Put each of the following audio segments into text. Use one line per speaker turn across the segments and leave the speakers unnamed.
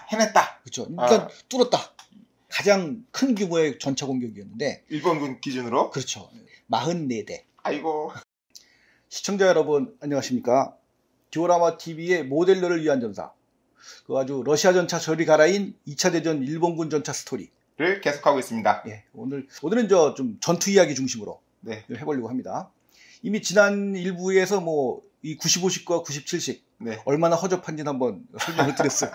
해냈다.
그렇죠. 일단 뚫었다. 가장 큰 규모의 전차 공격이었는데
일본군 기준으로.
그렇죠. 44대.
아이고.
시청자 여러분 안녕하십니까? 디오라마 TV의 모델러를 위한 전사. 그 아주 러시아 전차 저리 가라인 2차 대전 일본군 전차 스토리를
계속하고 있습니다.
예, 오늘은 좀 전투 이야기 중심으로 해보려고 합니다. 이미 지난 일부에서 이 95식과 97식 얼마나 허접한지는 한번 설명을 드렸어요.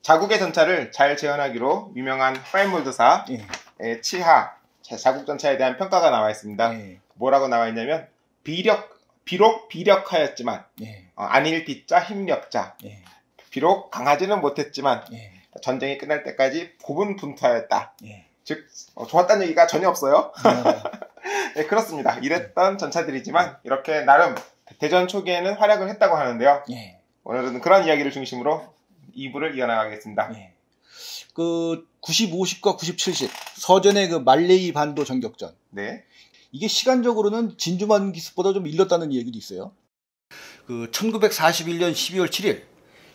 자국의 전차를 잘 재현하기로 유명한 파인몰드사의 치하 자국 전차에 대한 평가가 나와 있습니다. 뭐라고 나와 있냐면 비록 비력하였지만 안일비자 힘력자 비록 강하지는 못했지만 전쟁이 끝날 때까지 고분분투하였다. 즉 좋았다는 얘기가 전혀 없어요. 네, 그렇습니다. 이랬던 전차들이지만 이렇게 나름 대전 초기에는 활약을 했다고 하는데요. 오늘은 그런 이야기를 중심으로 2부를 이어나가겠습니다.
그 95식과 97식 서전의 그 말레이 반도 전격전. 이게 시간적으로는 진주만 기습보다 좀 일렀다는 얘기도 있어요. 그 1941년 12월 7일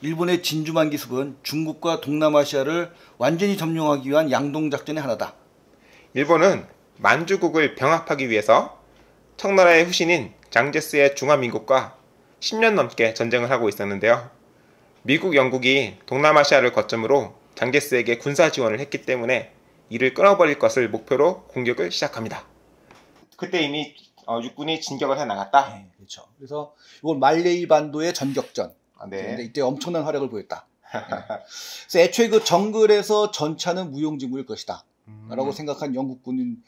일본의 진주만 기습은 중국과 동남아시아를 완전히 점령하기 위한 양동작전의 하나다.
일본은 만주국을 병합하기 위해서 청나라의 후신인 장제스의 중화민국과 10년 넘게 전쟁을 하고 있었는데요. 미국, 영국이 동남아시아를 거점으로 장제스에게 군사 지원을 했기 때문에 이를 끊어버릴 것을 목표로 공격을 시작합니다. 그때 이미 육군이 진격을 해나갔다.
그렇죠. 그래서 이건 말레이 반도의 전격전. 이때 엄청난 활약을 보였다. 그래서 애초에 그 정글에서 전차는 무용지물일 것이다. 라고 생각한 영국군은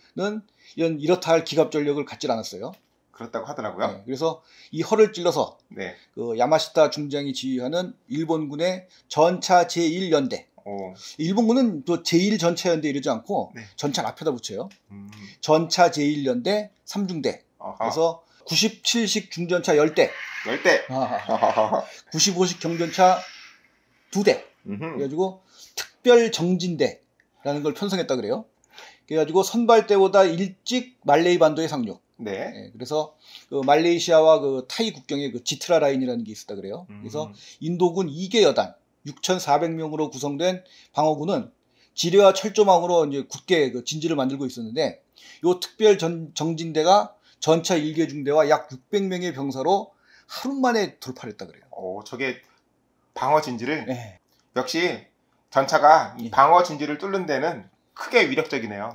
이렇다 할 기갑 전력을 갖질 않았어요.
그렇다고 하더라고요.
그래서 이 허를 찔러서 그 야마시타 중장이 지휘하는 일본군의 전차 제1연대. 일본군은 또 제1전차연대 이러지 않고 전차 앞에다 붙여요. 전차 제1연대 3중대. 그래서 97식 중전차 10대. 95식 경전차 2대. 그래가지고 특별 정진대라는 걸 편성했다 그래요. 그래가지고 선발대보다 일찍 말레이 반도에 상륙. 그래서 그 말레이시아와 그 타이 국경에 그 지트라 라인이라는 게 있었다 그래요. 그래서 인도군 2개 여단 6,400명으로 구성된 방어군은 지뢰와 철조망으로 이제 굳게 그 진지를 만들고 있었는데, 이 특별 정진대가 전차 1개 중대와 약 600명의 병사로 하루 만에 돌파를 했다 그래요.
저게 방어 진지를? 역시 전차가 이 방어 진지를 뚫는 데는 크게 위력적이네요.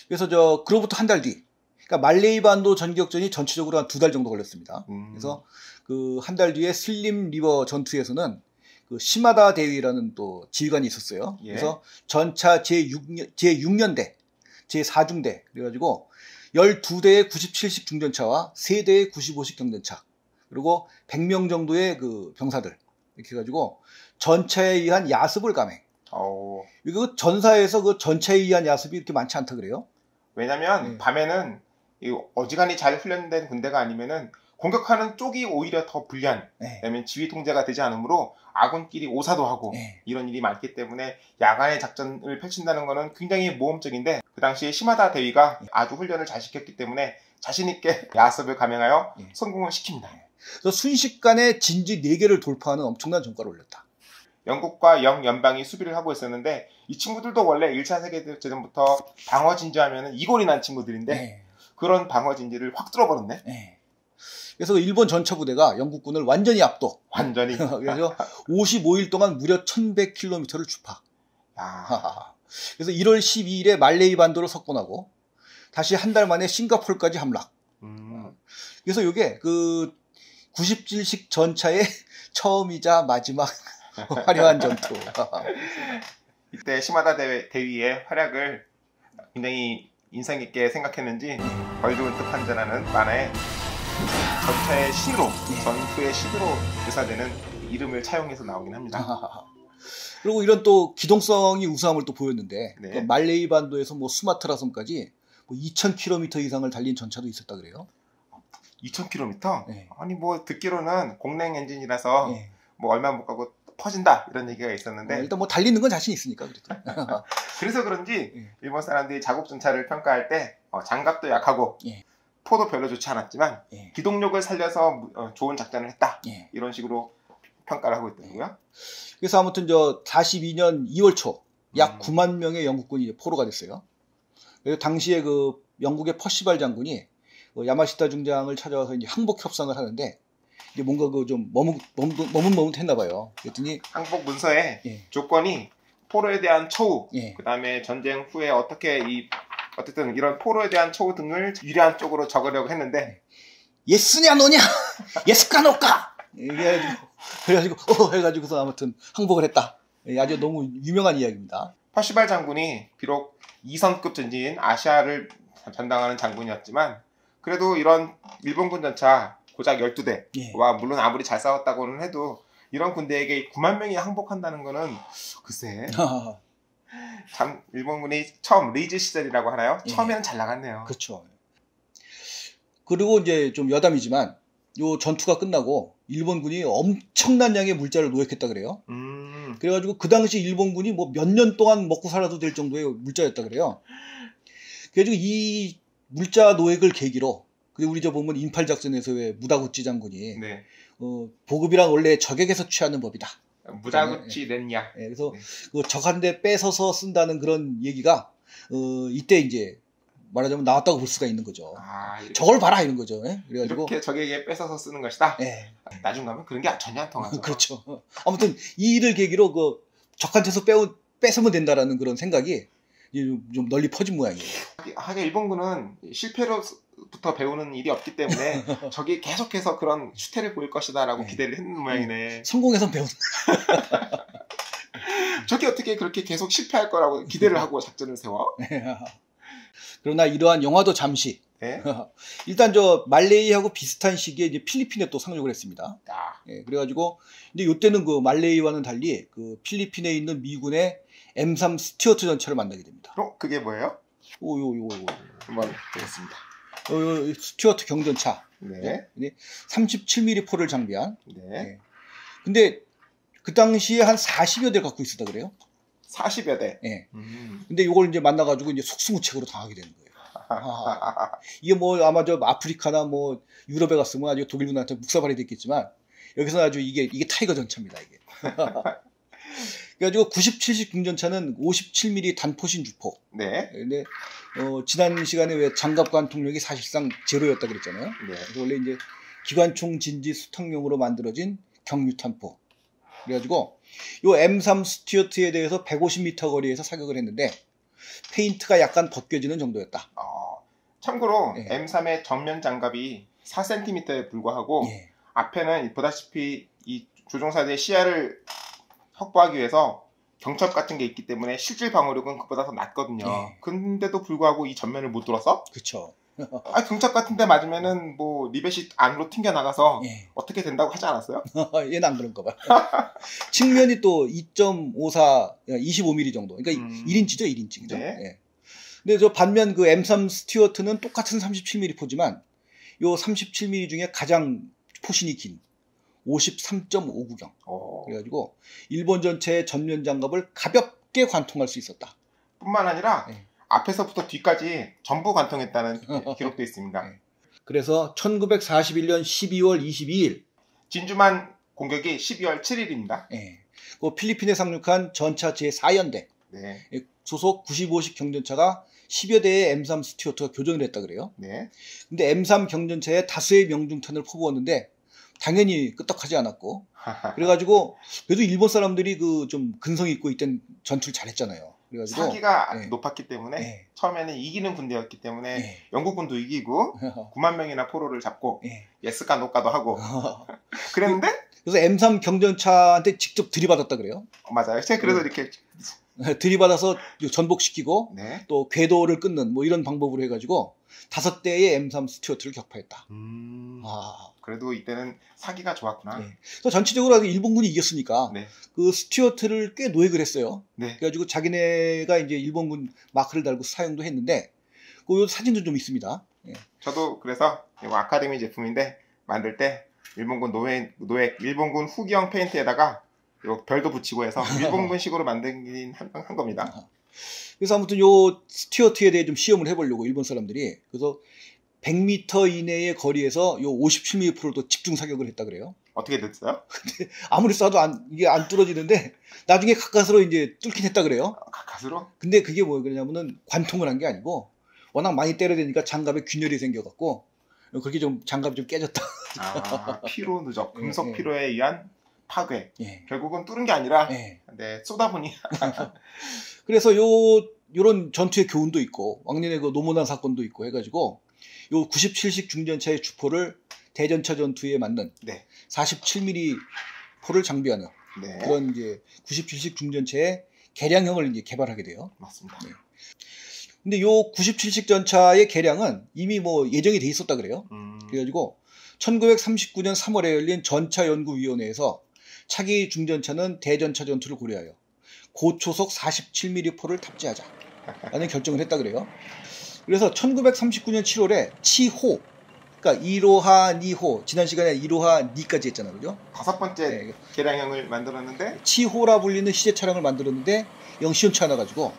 그래서 그로부터 한 달 뒤, 그러니까 말레이 반도 전격전이 전체적으로 한 2달 정도 걸렸습니다. 그래서 그 한 달 뒤에 슬림 리버 전투에서는 그 시마다 대위라는 또 지휘관이 있었어요. 그래서 전차 제6년대, 제4중대, 그래가지고 12대의 97식 중전차와 3대의 95식 경전차, 그리고 100명 정도의 그 병사들, 이렇게 해가지고 전차에 의한 야습을 감행. 이거 전사에서 그 전차에 의한 야습이 이렇게 많지 않다 그래요?
왜냐면 밤에는 어지간히 잘 훈련된 군대가 아니면은 공격하는 쪽이 오히려 더 불리한, 왜냐면 지휘 통제가 되지 않으므로 아군끼리 오사도 하고 이런 일이 많기 때문에 야간에 작전을 펼친다는 것은 굉장히 모험적인데, 그 당시에 시마다 대위가 아주 훈련을 잘 시켰기 때문에 자신있게 야습을 감행하여 성공을 시킵니다.
그래서 순식간에 진지 4개를 돌파하는 엄청난 전과를 올렸다.
영국과 영연방이 수비를 하고 있었는데, 이 친구들도 원래 1차 세계대전부터 방어 진지하면 이골이 난 친구들인데 그런 방어 진지를 확 뚫어버렸네.
그래서 일본 전차 부대가 영국군을 완전히 압도.
완전히.
그래서 55일 동안 무려 1100km를 주파. 그래서 1월 12일에 말레이 반도를 석권하고 다시 한 달 만에 싱가포르까지 함락. 그래서 이게 그 97식 전차의 처음이자 마지막 화려한 전투.
이때 시마다 대위의 활약을 굉장히 인상 깊게 생각했는지 벌주문득 판전하는 만화에 전차의 신으로, 전투의 신으로 묘사되는 이름을 차용해서 나오긴 합니다.
그리고 이런 또 기동성이 우수함을 또 보였는데, 그 말레이 반도에서 수마트라 섬까지 2000km 이상을 달린 전차도 있었다 그래요.
2000km? 아니 듣기로는 공랭 엔진이라서 얼마 못 가고 퍼진다 이런 얘기가 있었는데,
일단 달리는 건 자신 있으니까 그래도.
그래서 그런지 일본 사람들이 자국 전차를 평가할 때 장갑도 약하고 포도 별로 좋지 않았지만 기동력을 살려서 좋은 작전을 했다, 이런 식으로 평가를 하고 있더라고요.
그래서 아무튼 42년 2월 초 약 9만 명의 영국군이 이제 포로가 됐어요. 그래서 당시에 그 영국의 퍼시발 장군이 야마시타 중장을 찾아와서 이제 항복 협상을 하는데 이게 뭔가 그 좀 머뭇머뭇했나 봐요. 그랬더니
항복 문서에 조건이 포로에 대한 처우, 그다음에 전쟁 후에 어쨌든 이런 포로에 대한 처우 등을 유리한 쪽으로 적으려고 했는데
예스냐 노냐 예스까 노까 그래가지고 해가지고서 아무튼 항복을 했다. 아주 너무 유명한 이야기입니다.
퍼시발 장군이 비록 2선급 전지인 아시아를 전당하는 장군이었지만 그래도 이런 일본군 전차 고작 12대와 물론 아무리 잘 싸웠다고는 해도 이런 군대에게 9만 명이 항복한다는 거는 글쎄 참 일본군이 처음 리즈 시절이라고 하나요? 처음에는 잘 나갔네요.
그렇죠. 그리고 이제 좀 여담이지만 요 전투가 끝나고 일본군이 엄청난 양의 물자를 노획했다 그래요. 그래가지고 그 당시 일본군이 뭐 몇 년 동안 먹고 살아도 될 정도의 물자였다 그래요. 그래가지고 이 물자 노획을 계기로 그리고 우리 보면 인팔작전에서 왜 무다구치 장군이 보급이란 원래 적에게서 취하는 법이다.
무다구치 렌야.
그래서 그 적한테 뺏어서 쓴다는 그런 얘기가 이때 이제 말하자면 나왔다고 볼 수가 있는 거죠. 저걸 봐라 이런 거죠. 그래가지고
이렇게 적에게 뺏어서 쓰는 것이다. 나중 가면 그런 게 전혀 안 통하죠.
그렇죠. 아무튼 이 일을 계기로 그 적한테서 뺏으면 된다라는 그런 생각이 좀 널리 퍼진 모양이에요.
하긴 일본군은 실패로부터 배우는 일이 없기 때문에 적이 계속해서 그런 추태를 보일 것이다라고 기대를 했는 모양이네.
성공해서 배우는.
적이 어떻게 그렇게 계속 실패할 거라고 기대를 하고 작전을 세워?
그러나 이러한 영화도 잠시. 일단 말레이하고 비슷한 시기에 이제 필리핀에 또 상륙을 했습니다. 그래가지고 근데 이때는 그 말레이와는 달리 그 필리핀에 있는 미군의 M3 스튜어트 전차를 만나게 됩니다.
그게 뭐예요? 한번 보겠습니다.
스튜어트 경전차. 37mm 포를 장비한. 근데 그 당시에 한 40여 대 갖고 있었다 그래요.
40여 대.
근데 이걸 이제 만나가지고 이제 속수무책으로 당하게 되는 거예요. 이게 뭐 아마 아프리카나 뭐 유럽에 갔으면 아주 독일군한테 묵사발이 됐겠지만 여기서는 아주 이게 타이거 전차입니다. 이게. 그래가지고 97식 중전차는 57mm 단포신 주포. 근데 지난 시간에 왜 장갑 관통력이 사실상 제로였다 그랬잖아요. 그래서 원래 이제 기관총 진지 수탁용으로 만들어진 경유탄포. 그래가지고 요 M3 스튜어트에 대해서 150m 거리에서 사격을 했는데 페인트가 약간 벗겨지는 정도였다.
참고로 M3의 전면 장갑이 4cm에 불과하고 앞에는 보다시피 이 조종사들의 시야를 확보하기 위해서 경첩 같은 게 있기 때문에 실질 방어력은 그보다 더 낮거든요. 근데도 불구하고 이 전면을 못 뚫었어?
그렇죠.
경첩 같은 데 맞으면은 뭐 리벳이 안으로 튕겨 나가서 어떻게 된다고 하지 않았어요?
얘는 안 그런가 봐. 측면이 또 2.54 25mm 정도. 그러니까 1인치죠, 1인치. 그죠? 근데 반면 그 M3 스튜어트는 똑같은 37mm 포지만 요 37mm 중에 가장 포신이 긴 53.59경. 그래가지고 일본 전체의 전면 장갑을 가볍게 관통할 수 있었다.
뿐만 아니라 앞에서부터 뒤까지 전부 관통했다는 기록도 있습니다.
그래서 1941년 12월 22일
진주만 공격이 12월 7일입니다.
그 필리핀에 상륙한 전차 제4연대 소속 95식 경전차가 10여 대의 M3 스튜어트가 교전을 했다 그래요. 근데 M3 경전차에 다수의 명중탄을 퍼부었는데 당연히 끄떡하지 않았고 그래가지고 그래도 일본 사람들이 그 좀 근성 있고 이땐 전투를 잘했잖아요. 그래가지고
사기가 높았기 때문에 처음에는 이기는 군대였기 때문에 영국군도 이기고 9만 명이나 포로를 잡고 예스까 노까도 하고 그랬는데
그래서 M3 경전차한테 직접 들이받았다 그래요.
맞아요. 제가 그래도 이렇게
들이받아서 전복시키고 또 궤도를 끊는 뭐 이런 방법으로 해가지고 5대의 M3 스튜어트를 격파했다.
그래도 이때는 사기가 좋았구나.
그래서 전체적으로 일본군이 이겼으니까 그 스튜어트를 꽤 노획을 했어요. 그래가지고 자기네가 이제 일본군 마크를 달고 사용도 했는데 그 사진도 좀 있습니다.
저도 그래서 이거 아카데미 제품인데 만들 때 일본군 노획 일본군 후기형 페인트에다가 별도 붙이고 해서 일본군식으로 만들긴 한 겁니다.
그래서 아무튼 요 스튜어트에 대해 좀 시험을 해보려고 일본 사람들이 그래서 100m 이내의 거리에서 요 57mm 포를 또 집중 사격을 했다 그래요.
어떻게 됐어요?
아무리 쏴도 이게 안 뚫어지는데 나중에 가까스로 이제 뚫긴 했다 그래요.
가까스로?
근데 그게 뭐 그러냐면은 관통을 한 게 아니고 워낙 많이 때려대니까 장갑에 균열이 생겨갖고 그렇게 좀 장갑이 좀 깨졌다.
피로 누적, 금속 피로에 의한 파괴. 결국은 뚫은 게 아니라 쏘다 보니.
그래서 요런 전투의 교훈도 있고 왕년에 그 노모난 사건도 있고 해가지고 요 97식 중전차의 주포를 대전차 전투에 맞는 47mm 포를 장비하는 그런 이제 97식 중전차의 개량형을 이제 개발하게 돼요.
맞습니다.
근데 요 97식 전차의 개량은 이미 뭐 예정이 돼 있었다 그래요. 그래가지고 1939년 3월에 열린 전차연구위원회에서 차기 중전차는 대전차 전투를 고려하여 고초속 47mm 포를 탑재하자라는 결정을 했다 그래요. 그래서 1939년 7월에 치호, 그러니까 1호하, 2호, 지난 시간에 1호하, 2까지 했잖아요. 그죠?
5번째 개량형을 만들었는데
치호라 불리는 시제 차량을 만들었는데 영 시원치 않아 가지고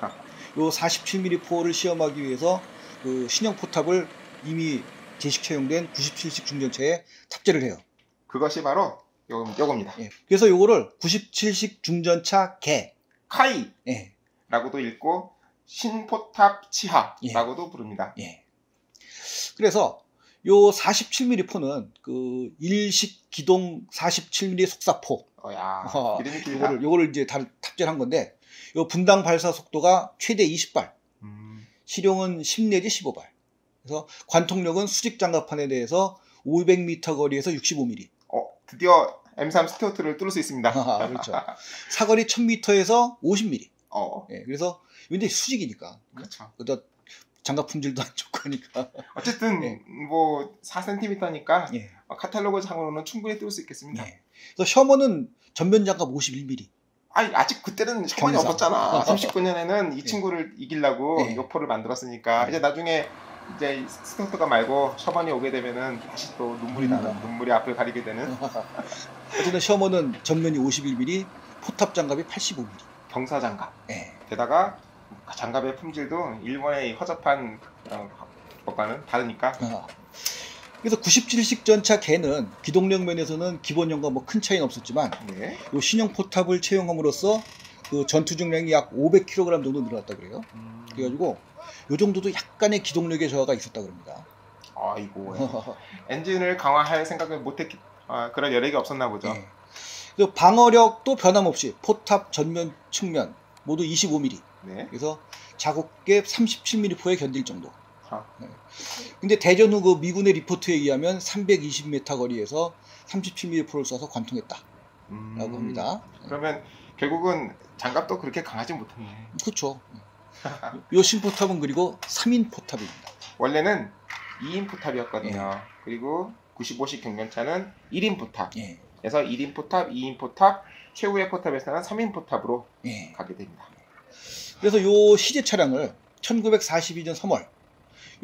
요 47mm 포를 시험하기 위해서 그 신형 포탑을 이미 제식 채용된 97식 중전차에 탑재를 해요.
그것이 바로 요겁니다.
그래서 요거를 97식 중전차 개
카이라고도 읽고 신포탑 치하라고도 부릅니다.
그래서 요 47mm 포는 그 일식 기동 47mm 속사포.
이름이 길다.
요거를 이제 다 탑재를 한 건데 요 분당 발사 속도가 최대 20발. 시룡은 10 내지 15발. 그래서 관통력은 수직 장갑판에 대해서 500m 거리에서 65mm.
드디어 M3 스튜어트를 뚫을 수 있습니다.
그렇죠. 사거리 1000m에서 50mm. 그래서 근데 수직이니까.
그렇죠.
그러다 장갑 품질도 안 좋고 하니까.
어쨌든 뭐 4cm니까 카탈로그 상으로는 충분히 뚫을 수 있겠습니다.
그래서 셔먼은 전면 장갑 51mm.
아직 그때는 셔먼이 없었잖아. 39년에는 이 친구를 이기려고 요포를 만들었으니까 이제 나중에 이제 스튜어트가 말고 셔먼이 오게 되면은 다시 또 눈물이 나는 눈물이 앞을 가리게 되는.
어쨌든 셔먼은 전면이 51mm, 포탑 장갑이 85mm.
경사 장갑. 게다가 장갑의 품질도 일본의 허접한 것과는 다르니까.
그래서 97식 전차 개는 기동력 면에서는 기본형과 뭐 큰 차이는 없었지만 요 신형 포탑을 채용함으로써 그 전투 중량이 약 500kg 정도 늘어났다 그래요. 그래가지고 요 정도도 약간의 기동력의 저하가 있었다 그럽니다.
아이고. 엔진을 강화할 생각을 못했기 그런 여력이 없었나 보죠.
그리고 방어력도 변함없이 포탑 전면 측면 모두 25mm. 그래서 자국계 37mm 포에 견딜 정도. 근데 대전 후 그 미군의 리포트에 의하면 320m 거리에서 37mm 포를 쏴서 관통했다라고 합니다.
그러면 결국은 장갑도 그렇게 강하지 못했네.
그렇죠. 요 신포탑은 그리고 3인 포탑입니다.
원래는 2인 포탑이었거든요. 그리고 95식 경전차는 1인 포탑. 그래서 1인 포탑, 2인 포탑, 최후의 포탑에서는 3인 포탑으로 가게 됩니다.
그래서 요 시제 차량을 1942년 3월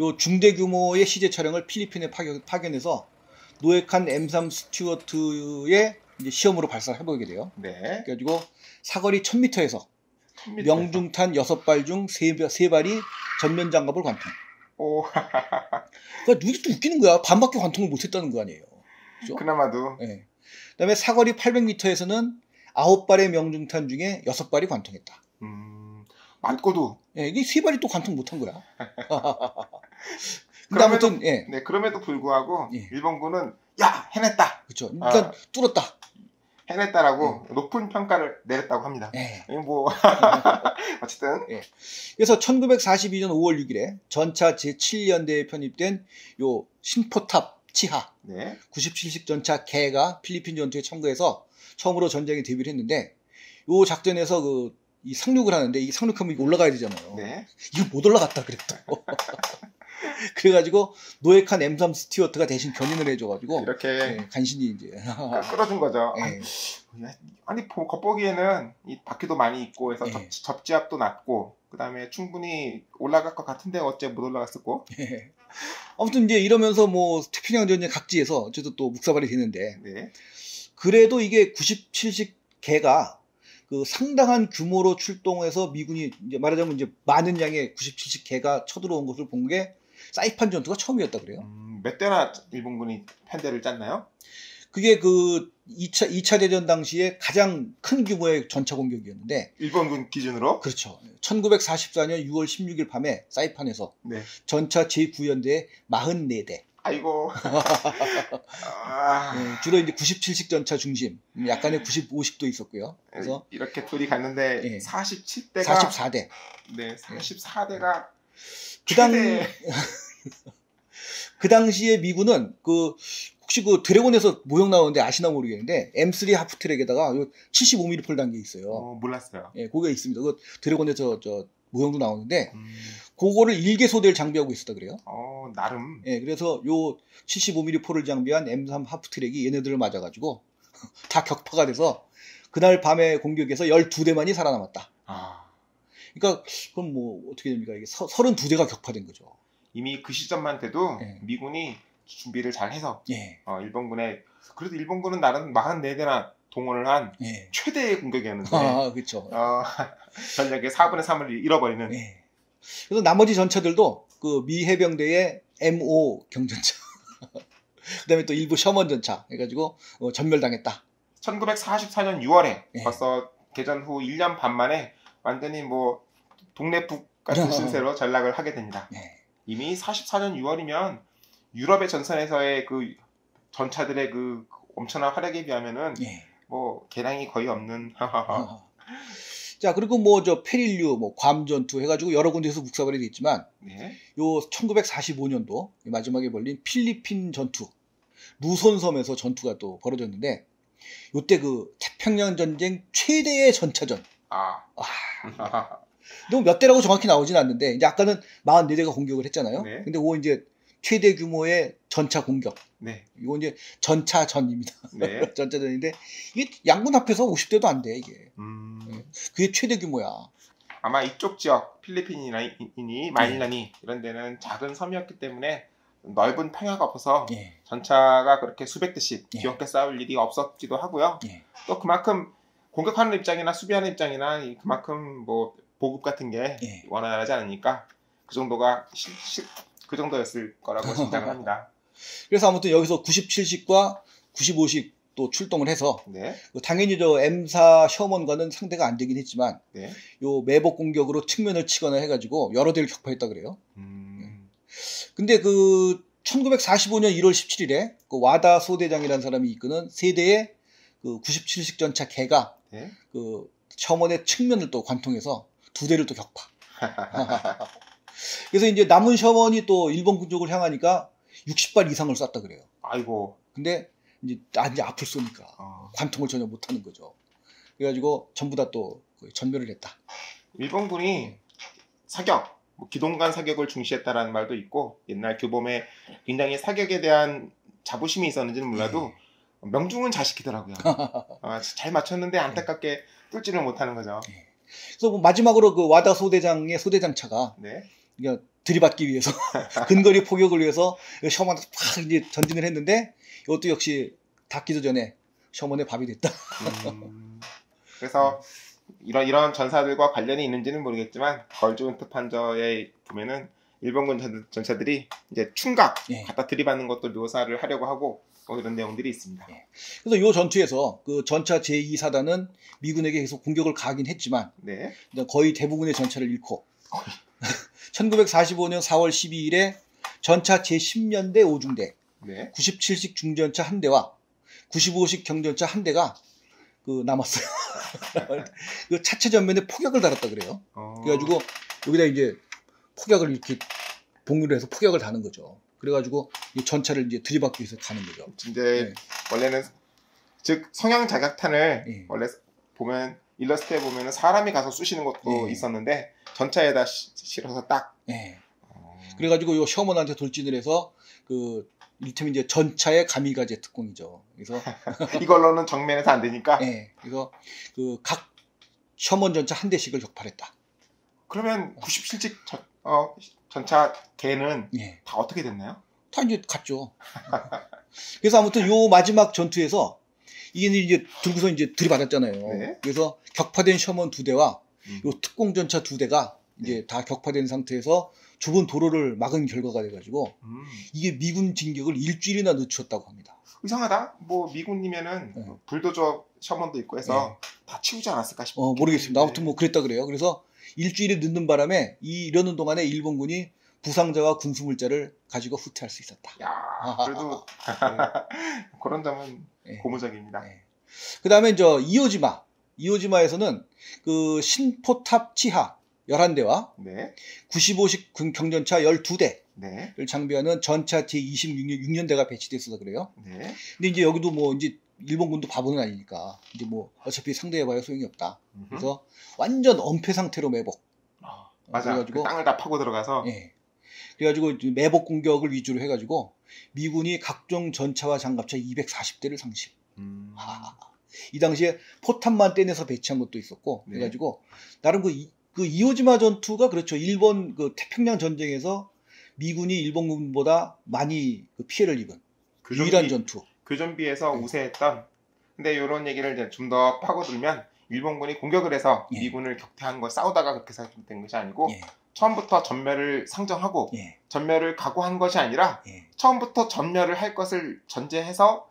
요 중대 규모의 시제 차량을 필리핀에 파견해서 노획한 M3 스튜어트의 이제 시험으로 발사를 해보게 돼요. 그래가지고 사거리 1000m에서 명중탄 6발 중 3발이 전면 장갑을 관통. 그러니까 이게 또 웃기는 거야. 반밖에 관통을 못했다는 거 아니에요. 그죠?
그나마도.
그다음에 사거리 800m에서는 9발의 명중탄 중에 6발이 관통했다.
맞고도.
이게 3발이 또 관통 못한 거야.
그럼에도, 그럼에도 불구하고 일본군은 야 해냈다.
그렇죠. 그러니까 뚫었다.
해냈다라고 높은 평가를 내렸다고 합니다. 뭐 어쨌든.
그래서 1942년 5월 6일에 전차 제7연대에 편입된 요 신포탑 치하 97식 전차 개가 필리핀 전투에 참가해서 처음으로 전쟁에 데뷔를 했는데 요 작전에서 이 상륙을 하는데 이 상륙하면 이거 올라가야 되잖아요. 이거 못 올라갔다 그랬다. 그래가지고 노획한 M3 스튜어트가 대신 견인을 해줘가지고
이렇게
간신히 이제
끌어준 거죠. 아니 겉보기에는 이 바퀴도 많이 있고 해서 접지압도 낮고 그다음에 충분히 올라갈 것 같은데 어째 못 올라갔었고.
아무튼 이제 이러면서 뭐 태평양 전쟁 각지에서 어쨌든 또 묵사발이 되는데 그래도 이게 97식 개가 그 상당한 규모로 출동해서 미군이 이제 말하자면 이제 많은 양의 97식 개가 쳐들어온 것을 본 게 사이판 전투가 처음이었다 그래요.
몇 대나 일본군이 편대를 짰나요?
그게 그 2차 대전 당시에 가장 큰 규모의 전차 공격이었는데
일본군 기준으로
그렇죠. 1944년 6월 16일 밤에 사이판에서
네.
전차 제9연대의 44대
아이고
주로 이제 97식 전차 중심 약간의 95식도 있었고요. 그래서
이렇게 둘이 갔는데 47대가
44대
네 44대가
그 당시에 미군은 혹시 드래곤에서 모형 나오는데 아시나 모르겠는데 M3 하프트랙에다가 75mm 폴 단계 있어요.
몰랐어요.
예, 그게 있습니다. 그 드래곤에서 모형도 나오는데 그거를 일개 소대를 장비하고 있었다 그래요.
나름.
예, 그래서 요 75mm 폴을 장비한 M3 하프트랙이 얘네들을 맞아가지고 다 격파가 돼서 그날 밤에 공격에서 12대만이 살아남았다. 그러니까 그럼 뭐 어떻게 됩니까? 이게 32대가 격파된 거죠.
이미 그 시점만 돼도 미군이 준비를 잘 해서 그래도 일본군은 나름 44대나 동원을 한 최대의 공격이었는데
그렇죠.
전력의 4분의 3을 잃어버리는.
그래서 나머지 전차들도 그 미 해병대의 M5 경전차 그다음에 또 일부 셔먼 전차 해가지고 전멸당했다.
1944년 6월에 벌써 개전 후 1년 반 만에 완전히 뭐 동네북 같은 신세로 전락을 하게 됩니다. 이미 44년 6월이면 유럽의 전선에서의 그 전차들의 그 엄청난 활약에 비하면은 뭐 개량이 거의 없는.
자, 그리고 페릴류, 괌 전투 해가지고 여러 군데에서 묵사발이 됐지만 요 1945년도 마지막에 벌린 필리핀 전투, 루손섬에서 전투가 또 벌어졌는데 요때 그 태평양 전쟁 최대의 전차전. 너무 몇 대라고 정확히 나오진 않는데 이제 아까는 44대가 공격을 했잖아요. 근데 그거 이제 최대 규모의 전차 공격. 이거 이제 전차전입니다. 전차전인데 이게 양군 합해서 50대도 안 돼 이게. 그게 최대 규모야.
아마 이쪽 지역 필리핀이니 마닐라니 이런 데는 작은 섬이었기 때문에 넓은 평야가 없어서 전차가 그렇게 수백 대씩 귀엽게 싸울 일이 없었기도 하고요. 또 그만큼 공격하는 입장이나 수비하는 입장이나 그만큼 뭐 보급 같은 게 원활하지 않으니까 그 정도가 그 정도였을 거라고 생각을 합니다.
그래서 아무튼 여기서 97식과 95식 또 출동을 해서 당연히 M4 셔먼과는 상대가 안 되긴 했지만 요 매복 공격으로 측면을 치거나 해가지고 여러 대를 격파했다 그래요. 근데 1945년 1월 17일에 그 와다 소대장이라는 사람이 이끄는 세대의 그 97식 전차 개가 그 셔먼의 측면을 또 관통해서 2대를 또 격파. 그래서 이제 남은 셔먼이 또 일본 군족을 향하니까 60발 이상을 쐈다 그래요.
아이고.
근데 이제 앞을 쏘니까 관통을 전혀 못하는 거죠. 그래가지고 전부 다 또 전멸을 했다.
일본군이 사격, 기동간 사격을 중시했다라는 말도 있고 옛날 교범에 굉장히 사격에 대한 자부심이 있었는지는 몰라도 명중은 잘 시키더라고요. 잘 맞췄는데 안타깝게 뚫지를 못하는 거죠.
그래서 마지막으로 그 와다 소대장의 소대장차가 들이받기 위해서 근거리 포격을 위해서 셔먼한테 팍 이제 전진을 했는데 이것도 역시 닿기도 전에 셔먼의 밥이 됐다.
그래서 이런 전사들과 관련이 있는지는 모르겠지만 걸즈운트 판저에 보면은 일본군 전차들이 이제 충각 갖다 들이받는 것도 묘사를 하려고 하고 이런 내용들이 있습니다.
그래서 이 전투에서 그 전차 제2사단은 미군에게 계속 공격을 가하긴 했지만 거의 대부분의 전차를 잃고 1945년 4월 12일에 전차 제10년대 5중대 97식 중전차 1대와 95식 경전차 1대가 남았어요. 그 차체 전면에 폭약을 달았다 그래요. 그래가지고 여기다 이제 폭약을 이렇게 봉유를 해서 폭약을 다는 거죠. 그래가지고 이 전차를 이제 들이받기 위해서 가는 거죠.
이제 원래는 즉 성향 자각탄을 원래 보면 일러스트에 보면은 사람이 가서 쑤시는 것도 있었는데 전차에다 실어서 딱.
그래가지고 요 셔먼한테 돌진을 해서 이를테면 이제 전차의 가미가제 특공이죠. 그래서
이걸로는 정면에서 안 되니까.
그래서 각 셔먼 전차 한 대씩을 격파했다.
그러면 97직 전차 개는 다 어떻게 됐나요?
다 이제 갔죠. 그래서 아무튼 요 마지막 전투에서 이게 이제 들고서 이제 들이받았잖아요. 그래서 격파된 셔먼 2대와 요 특공 전차 2대가 이제 다 격파된 상태에서 좁은 도로를 막은 결과가 돼가지고 이게 미군 진격을 일주일이나 늦췄다고 합니다.
이상하다. 뭐 미군이면은 불도저 셔먼도 있고 해서 다 치우지 않았을까 싶어요.
모르겠습니다. 아무튼 뭐 그랬다 그래요. 그래서 일주일이 늦는 바람에 이러는 동안에 일본군이 부상자와 군수물자를 가지고 후퇴할 수 있었다.
야, 그래도 그런 점은 고무적입니다.
그 다음에 이오지마에서는 그 신포탑 치하 11대와 95식 경전차 12대를 장비하는 전차 T26년대가 배치됐어서 그래요. 근데 이제 여기도 뭐 이제 일본군도 바보는 아니니까 이제 뭐 어차피 상대해봐야 소용이 없다. 그래서 완전 엄폐 상태로 매복.
맞아. 그래가지고 땅을 다 파고 들어가서.
그래가지고 매복 공격을 위주로 해가지고 미군이 각종 전차와 장갑차 240대를 상실. 이 당시에 포탄만 떼내서 배치한 것도 있었고, 그래가지고 나름 그 이오지마 전투가 그렇죠. 일본 그 태평양 전쟁에서 미군이 일본군보다 많이 그 피해를 입은 유일한 전투.
교전비에서 우세했던. 근데 이런 얘기를 이제 좀 더 파고들면 일본군이 공격을 해서 미군을 격퇴한 거 싸우다가 그렇게 된 것이 아니고 처음부터 전멸을 상정하고 전멸을 각오한 것이 아니라 처음부터 전멸을 할 것을 전제해서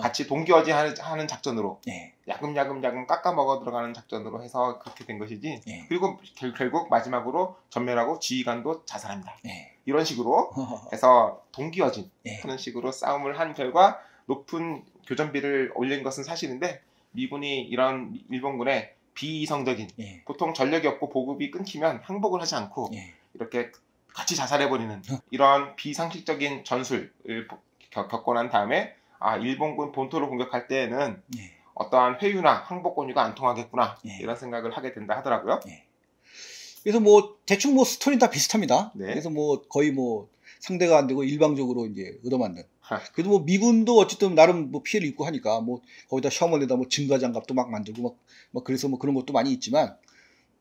같이 동기어지하는 작전으로 야금야금 깎아먹어 들어가는 작전으로 해서 그렇게 된 것이지. 그리고 결국 마지막으로 전멸하고 지휘관도 자살합니다. 이런 식으로 해서 동기어진 하는 식으로 싸움을 한 결과 높은 교전비를 올린 것은 사실인데, 미군이 이런 일본군의 비이성적인 보통 전력이 없고 보급이 끊기면 항복을 하지 않고 이렇게 같이 자살해버리는 이런 비상식적인 전술을 겪고 난 다음에 일본군 본토를 공격할 때에는 어떠한 회유나 항복 권유가 안 통하겠구나 이런 생각을 하게 된다 하더라고요.
그래서 뭐 대충 뭐 스토리는 다 비슷합니다. 그래서 뭐 거의 뭐 상대가 안 되고 일방적으로 이제 얻어맞는. 그래도 뭐 미군도 어쨌든 나름 뭐 피해를 입고 하니까 뭐 거기다 셔먼에다 뭐 증가장갑도 막 만들고 막 그래서 뭐 그런 것도 많이 있지만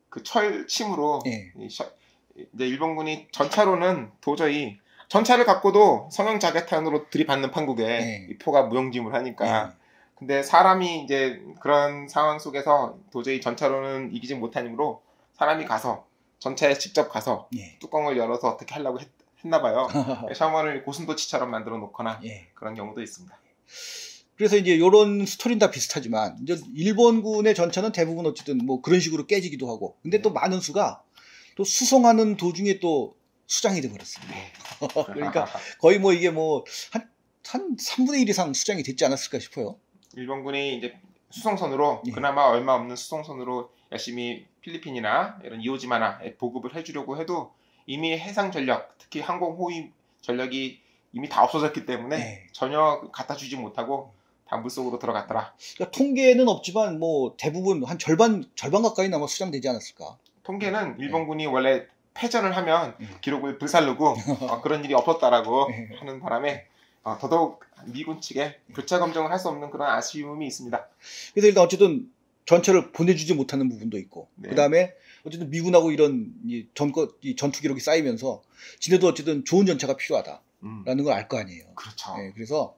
그 철침으로 이제 일본군이 전차로는 도저히 전차를 갖고도 성형자개탄으로 들이받는 판국에 이 표가 무용지물하니까. 근데 사람이 이제 그런 상황 속에서 도저히 전차로는 이기지 못하므로 사람이 가서 전차에 직접 가서 뚜껑을 열어서 어떻게 하려고 했나봐요. 셔먼을 고슴도치처럼 만들어 놓거나 그런 경우도 있습니다.
그래서 이제 이런 스토리는 다 비슷하지만 이제 일본군의 전차는 대부분 어쨌든 뭐 그런 식으로 깨지기도 하고, 근데 또 많은 수가 또 수송하는 도중에 또 수장이 돼 버렸습니다. 그러니까 거의 뭐 이게 뭐 한 3분의 1 이상 수장이 됐지 않았을까 싶어요.
일본군이 이제 수송선으로 그나마 얼마 없는 수송선으로 열심히 필리핀이나 이런 이오지마나 보급을 해주려고 해도 이미 해상 전력, 특히 항공 호위 전력이 이미 다 없어졌기 때문에 전혀 갖다 주지 못하고 다 물속으로 들어갔더라.
그러니까 통계는 없지만 뭐 대부분 한 절반 가까이 아마 수장되지 않았을까.
통계는 일본군이 원래 패전을 하면 기록을 불살르고 그런 일이 없었다라고 하는 바람에 더더욱 미군 측에 교차 검증을 할 수 없는 그런 아쉬움이 있습니다.
그래서 일단 어쨌든 전차를 보내주지 못하는 부분도 있고, 그 다음에 어쨌든 미군하고 이런 전투 기록이 쌓이면서 지네도 어쨌든 좋은 전차가 필요하다라는 걸 알 거 아니에요.
그렇죠.
그래서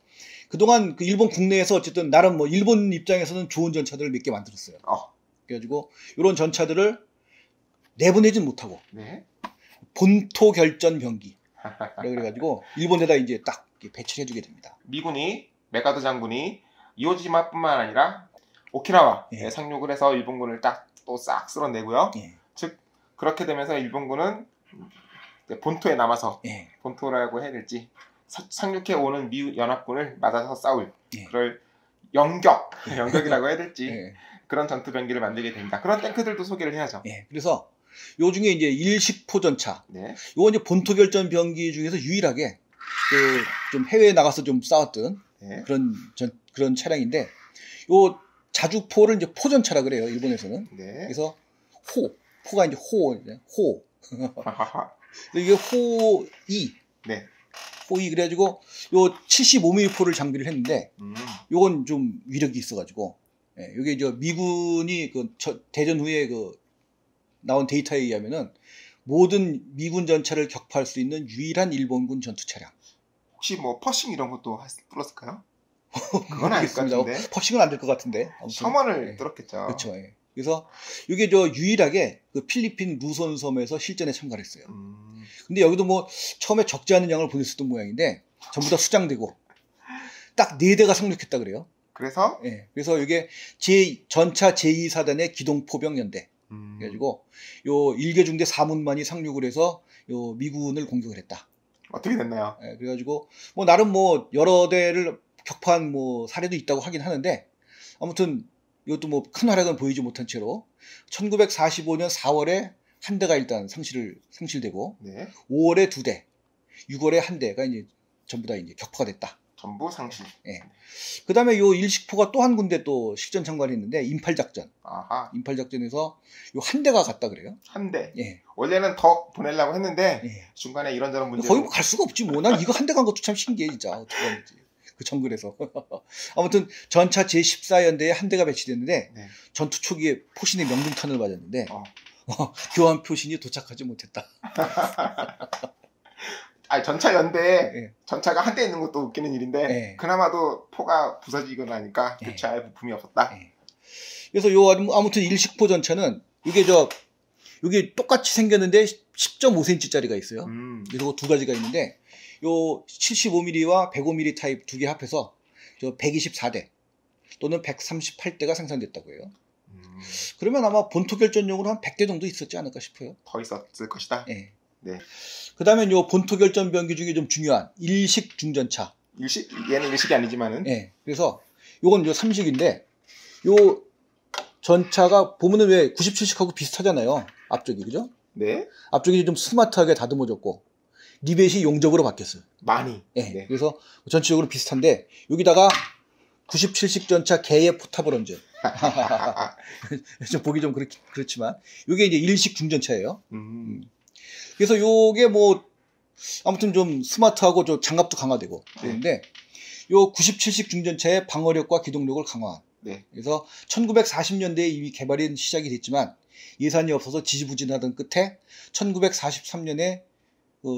그동안 그 일본 국내에서 어쨌든 나름 뭐 일본 입장에서는 좋은 전차들을 몇 개 만들었어요. 그래가지고 이런 전차들을 내보내진 못하고 본토 결전 병기 그래가지고 일본에다 이제 딱 배치를 해주게 됩니다.
미군이 메가드 장군이 이오지마뿐만 아니라 오키나와에 상륙을 해서 일본군을 딱 또 싹 쓸어내고요. 즉 그렇게 되면서 일본군은 본토에 남아서 본토라고 해야 될지 상륙해 오는 미 연합군을 맞아서 싸울 그럴 영격이라고 해야 될지 그런 전투 병기를 만들게 됩니다. 그런 탱크들도 소개를 해야죠.
그래서 요 중에 이제 일식포 전차, 요거 이제 본토 결전 병기 중에서 유일하게 그 좀 해외에 나가서 좀 싸웠던 그런 차량인데, 요 자주포를 이제 포전차라 그래요, 일본에서는. 그래서 포가 이제 호. 이게 호이. 호이 그래가지고 요 75mm포를 장비를 했는데, 요건 좀 위력이 있어가지고, 요게 이제 미군이 대전 후에 나온 데이터에 의하면은 모든 미군 전차를 격파할 수 있는 유일한 일본군 전투 차량.
혹시 뭐 퍼싱 이런 것도 뚫었을까요? 그건 아닐 것 같은데.
퍼싱은 안 될 것 같은데.
셔먼을 뚫었겠죠.
그렇죠. 그래서 이게 유일하게 그 필리핀 루손 섬에서 실전에 참가를 했어요. 근데 여기도 뭐 처음에 적지 않은 양을 보냈었던 모양인데 전부 다 수장되고 딱 4대가 상륙했다 그래요.
그래서?
예. 그래서 이게 전차 제2사단의 기동포병연대. 그래가지고 요 1개 중대 4문만이 상륙을 해서 요 미군을 공격을 했다.
어떻게 됐나요?
예. 그래가지고 뭐 나름 뭐 여러 대를 격파한 뭐 사례도 있다고 하긴 하는데 아무튼 이것도 뭐 큰 활약은 보이지 못한 채로 1945년 4월에 한 대가 일단 상실되고
네.
5월에 2대, 6월에 한 대가 이제 전부 다 이제 격파가 됐다.
전부 상실.
예. 그 다음에 요 일식포가 또 한 군데 또 실전 참관을 했는데 인팔작전.
아하.
인팔작전에서 요 한 대가 갔다 그래요.
한 대.
예.
원래는 더 보내려고 했는데
예.
중간에 이런저런 문제로
거의 뭐 갈 수가 없지 뭐. 난 이거 한 대 간 것도 참 신기해 진짜. 어떻게 하는지. 그 정글에서. 아무튼 전차 제14연대에 한 대가 배치됐는데
네.
전투 초기에 포신의 명중탄을 맞았는데 교환 표신이 도착하지 못했다.
아니 전차 연대에
예.
전차가 한 대 있는 것도 웃기는 일인데
예.
그나마도 포가 부서지거나 하니까
예.
교차에 부품이 없었다.
예. 그래서 요 아무튼 일식포 전차는 이게 똑같이 생겼는데 10.5cm짜리가 있어요. 그래서 두 가지가 있는데 요 75mm와 105mm 타입 두 개 합해서 저 124대 또는 138대가 생산됐다고 해요. 그러면 아마 본토 결전용으로 한 100대 정도 있었지 않을까 싶어요.
더 있었을 것이다.
예.
네.
그 다음에 요 본토 결전 병기 중에 좀 중요한 일식 중전차.
얘는 일식이 아니지만은.
예. 그래서 요건 요 3식인데 요 전차가 보면은 왜 97식하고 비슷하잖아요. 앞쪽이 그죠?
네.
앞쪽이 좀 스마트하게 다듬어졌고 리벳이 용접으로 바뀌었어요.
많이.
예.
네.
그래서 전체적으로 비슷한데 여기다가 97식 전차 개의 포탑을 얹은. 좀 보기 좀 그렇지만 이게 이제 일식 중전차예요. 그래서 요게 뭐 아무튼 좀 스마트하고 좀 장갑도 강화되고 그런데 요 97식 중전차의 방어력과 기동력을 강화한.
네.
그래서 1940년대에 이미 개발이 시작이 됐지만 예산이 없어서 지지부진하던 끝에 1943년에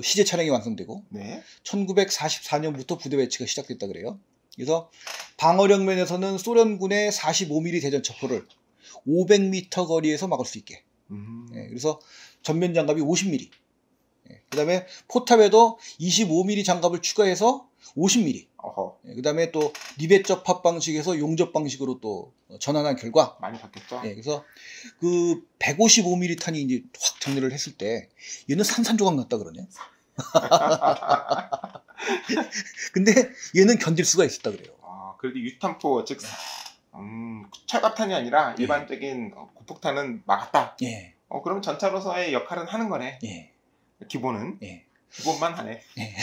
시제 차량이 완성되고
네.
1944년부터 부대 배치가 시작됐다 그래요. 그래서 방어력 면에서는 소련군의 45mm 대전차포를 500m 거리에서 막을 수 있게. 예, 그래서 전면 장갑이 50mm. 예, 그 다음에 포탑에도 25mm 장갑을 추가해서 50mm. 예, 그 다음에 또 리벳 접합 방식에서 용접 방식으로 또 전환한 결과
많이 바뀌었죠.
예, 그래서 그 155mm 탄이 이제 확 정렬을 했을 때 얘는 산산조각 났다 그러네. 근데 얘는 견딜 수가 있었다 그래요.
그래도 유탄포 즉 철갑탄이 아니라 일반적인 고폭탄은 막았다.
예.
그럼 전차로서의 역할은 하는 거네.
예.
기본은.
예.
기본만 하네.
예.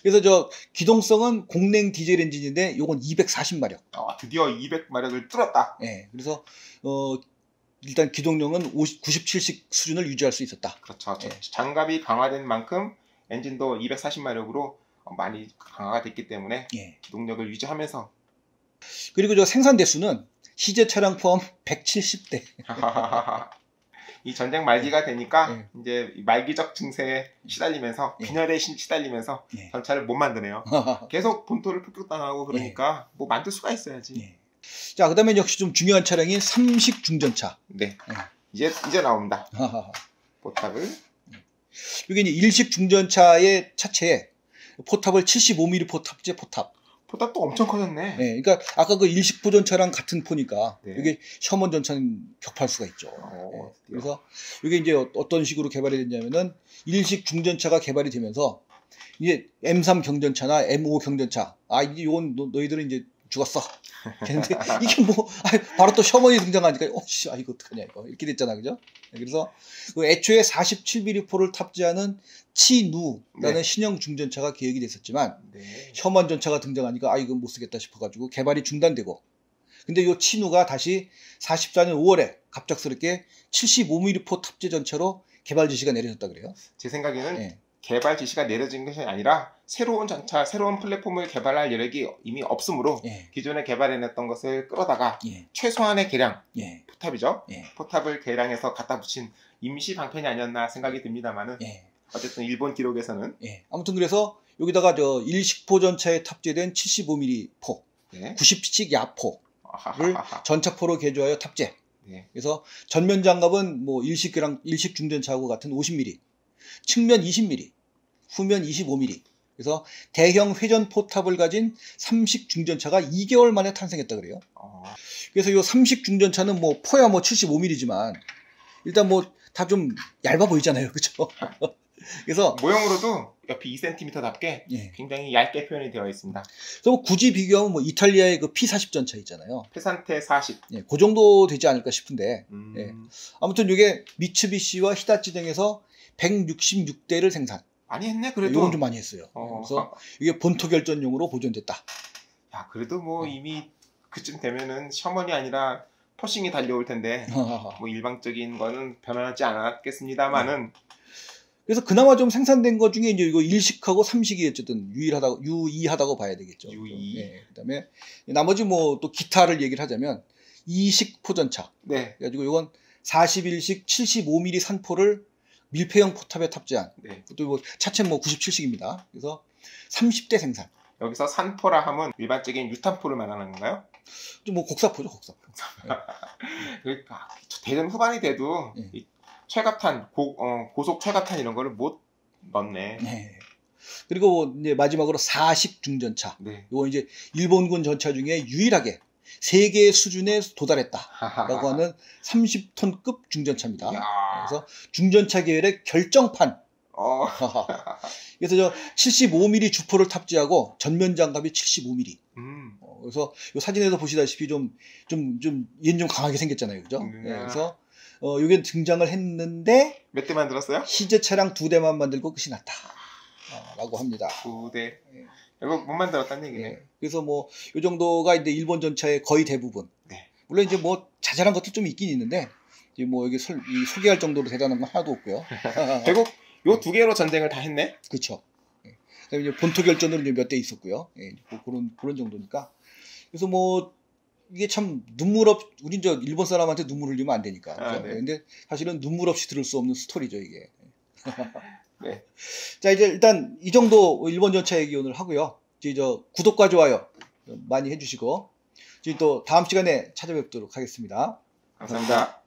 그래서 저 기동성은 공랭 디젤 엔진인데 요건 240마력.
드디어 200마력을 뚫었다.
예. 그래서 일단 기동력은 97식 수준을 유지할 수 있었다.
그렇죠.
예.
장갑이 강화된 만큼 엔진도 240마력으로 많이 강화가 됐기 때문에
예.
기동력을 유지하면서
그리고 저 생산 대수는 시제 차량 포함 170대.
이 전쟁 말기가 되니까
예.
이제 말기적 증세에 시달리면서 빈혈에 시달리면서 전차를 못 만드네요. 계속 본토를 폭격당하고 그러니까 뭐 만들 수가 있어야지.
자, 그다음에 역시 좀 중요한 차량인 삼식 중전차.
네. 이제 나옵니다. 포탑을.
이게 이제 일식 중전차의 차체에 포탑을 75mm 포탑제 포탑.
포탑도 엄청 커졌네.
네, 그러니까 아까 그 일식 포전차랑 같은 포니까 이게 셔먼 전차는 격파할 수가 있죠. 그래서 이게 이제 어떤 식으로 개발이 됐냐면은 일식 중전차가 개발이 되면서 이제 M3 경전차나 M5 경전차, 이제 요건 너희들은 이제 죽었어. 근데 이게 뭐 바로 또 셔먼이 등장하니까 이거 어떡하냐 이거 이렇게 됐잖아, 그죠? 그래서 그 애초에 47mm 포를 탑재하는 치누라는 신형 중전차가 계획이 됐었지만 셔먼 전차가 등장하니까 이거 못 쓰겠다 싶어가지고 개발이 중단되고, 근데 이 치누가 다시 44년 5월에 갑작스럽게 75mm 포 탑재 전차로 개발 지시가 내려졌다 그래요.
제 생각에는 개발 지시가 내려진 것이 아니라 새로운 전차, 새로운 플랫폼을 개발할 여력이 이미 없으므로 기존에 개발해냈던 것을 끌어다가 최소한의 개량, 포탑이죠. 포탑을 개량해서 갖다 붙인 임시 방편이 아니었나 생각이 듭니다만은 어쨌든 일본 기록에서는
아무튼 그래서 여기다가 저 일식포 전차에 탑재된 75mm 포, 90식 야포를 전차포로 개조하여 탑재. 그래서 전면 장갑은 뭐 일식 중전차하고 같은 50mm, 측면 20mm, 후면 25mm, 그래서 대형 회전 포탑을 가진 삼식 중전차가 2개월 만에 탄생했다 그래요. 그래서 이 삼식 중전차는 뭐 포야 뭐 75mm지만 일단 뭐 다 좀 얇아 보이잖아요, 그렇죠? 그래서
모형으로도 옆이 2cm답게
예.
굉장히 얇게 표현이 되어 있습니다.
그래서 뭐 굳이 비교하면 뭐 이탈리아의 그 P40 전차 있잖아요.
페산테 40.
예, 그 정도 되지 않을까 싶은데. 예.
음,
아무튼 이게 미츠비시와 히다치 등에서 166대를 생산.
많이 했네, 그래도.
이건 좀 많이 했어요. 그래서 이게 본토 결전용으로 보존됐다.
야, 그래도 뭐 이미 그쯤 되면은 셔먼이 아니라 퍼싱이 달려올 텐데 뭐 일방적인 거는 변하지 않았겠습니다만은.
그래서 그나마 좀 생산된 것 중에 이제 이거 일식하고 삼식이 어쨌든 유의하다고 봐야 되겠죠.
유의.
네. 그다음에 나머지 뭐 또 기타를 얘기를 하자면 이식 포전차.
네.
그래가지고 이건 41식 75mm 산포를 밀폐형 포탑에 탑재한.
네.
또 뭐 차체 뭐 97식입니다. 그래서 30대 생산.
여기서 산포라 하면 일반적인 유탄포를 말하는 건가요?
좀 뭐 곡사포죠, 곡사포.
그러니까 대전 후반이 돼도 이 최가탄, 고속 최가탄 이런 거를 못 넣네.
네. 그리고 이제 마지막으로 4식 중전차.
네.
이거 이제 일본군 전차 중에 유일하게 세계 수준에 도달했다라고 하는 30톤급 중전차입니다.
이야.
그래서 중전차 계열의 결정판. 그래서 저 75mm 주포를 탑재하고 전면 장갑이 75mm. 그래서 이 사진에서 보시다시피 얘는 좀 강하게 생겼잖아요, 그죠? 네, 그래서 이게 등장을 했는데
몇 대 만들었어요?
시제 차량 2대만 만들고 끝이 났다. 라고 합니다.
2대. 이거 못 만들었다는 얘기네.
네. 그래서 뭐 이 정도가 이제 일본 전차의 거의 대부분.
네.
물론 이제 뭐 자잘한 것도 좀 있긴 있는데 이제 뭐 여기 소개할 정도로 대단한 건 하나도 없고요.
결국 요 두 개로 전쟁을 다 했네.
그렇죠. 그다음에 이제 본토 결전으로 이제 몇 대 있었고요. 예, 뭐 그런 정도니까. 그래서 뭐 이게 참 우린 저 일본 사람한테 눈물 흘리면 안 되니까.
아, 네.
근데 사실은 눈물 없이 들을 수 없는 스토리죠, 이게.
네.
자, 이제 일단 이 정도 일본 전차 얘기 오늘 하고요. 이제 구독과 좋아요 많이 해주시고, 이제 또 다음 시간에 찾아뵙도록 하겠습니다.
감사합니다.